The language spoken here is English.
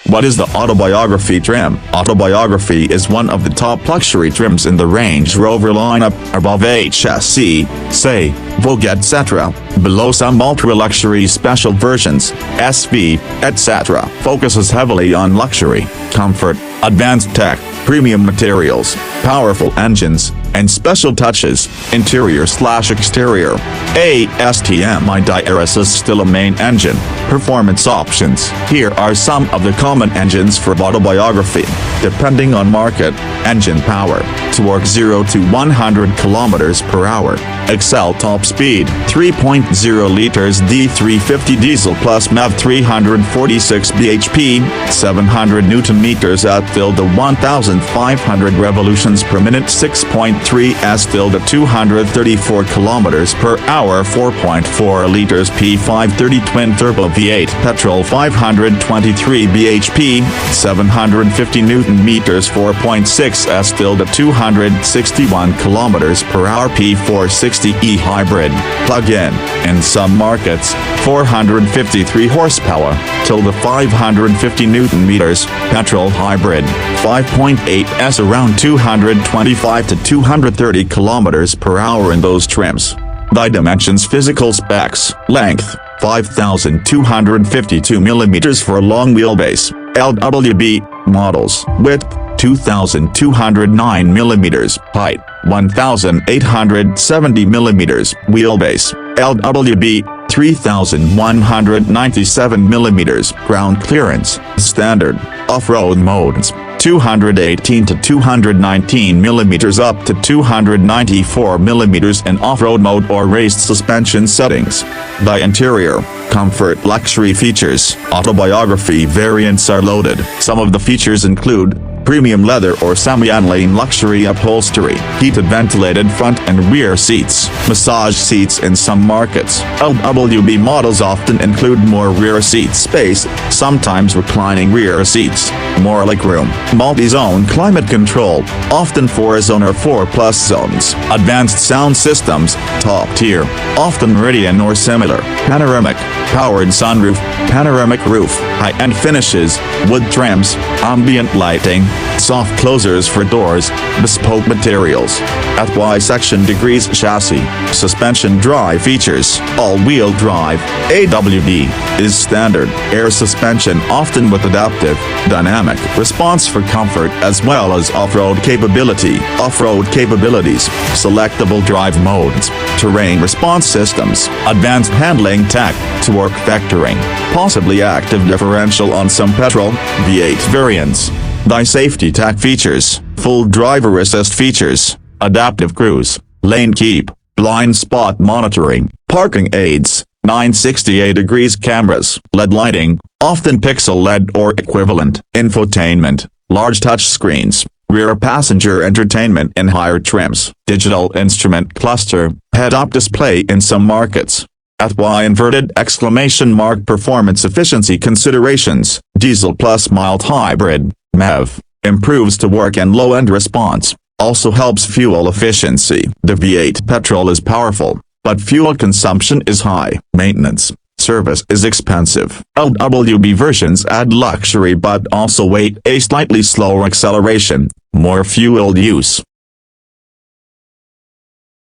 What is the Autobiography trim? Autobiography is one of the top luxury trims in the Range Rover lineup, above HSE, say, Vogue etc. Below some ultra-luxury special versions, SV, etc. Focuses heavily on luxury, comfort, advanced tech, premium materials, powerful engines, and special touches, interior/exterior. ASTMI DRS is still a main engine. Performance options. Here are some of the common engines for Autobiography, depending on market. Engine power, torque 0 to 100 km/h. Excel top speed, 3.0 liters D350 diesel plus MEV 346 bhp, 700 Nm at ~1500 revolutions per minute, 6.3 s ~234 km/h, 4.4 liters P530 twin-turbo V8 petrol, 523 bhp, 750 Nm, 4.6 s ~261 km/h, P460e hybrid, plug-in, in some markets, 453 horsepower, ~550 Nm, petrol hybrid, 5.8 s around 225 to 230 km/h in those trims. The dimensions. Physical specs. Length, 5,252 mm for long wheelbase, LWB, models. Width, 2,209 mm, height, 1,870 mm, wheelbase, LWB, 3,197 mm, ground clearance, standard, off-road modes, 218 to 219 mm up to 294 mm in off-road mode or raised suspension settings. The interior, comfort. Luxury features. Autobiography variants are loaded. Some of the features include premium leather or semi-aniline luxury upholstery, heated ventilated front and rear seats, massage seats in some markets. LWB models often include more rear seat space, sometimes reclining rear seats, more legroom. Multi-zone climate control, often 4-zone or 4+ zones. Advanced sound systems, top tier, often Meridian or similar. Panoramic, powered sunroof, panoramic roof, high-end finishes, wood trims, ambient lighting, soft closers for doors, bespoke materials. At Y-section degrees chassis, suspension drive features, all-wheel drive, AWD, is standard, air suspension often with adaptive, dynamic response for comfort as well as off-road capability. Off-road capabilities, selectable drive modes, terrain response systems, advanced handling tech, torque vectoring, possibly active differential on some petrol, V8 variants. The safety tech features, full driver assist features, adaptive cruise, lane keep, blind spot monitoring, parking aids, 968 degrees cameras, LED lighting, often pixel LED or equivalent, infotainment, large touch screens, rear passenger entertainment in higher trims, digital instrument cluster, head-up display in some markets. At Y inverted exclamation mark. Performance efficiency considerations, diesel plus mild hybrid, MEV, improves torque and low-end response, also helps fuel efficiency. The V8 petrol is powerful, but fuel consumption is high. Maintenance, service is expensive. LWB versions add luxury but also a slightly slower acceleration, more fuel use,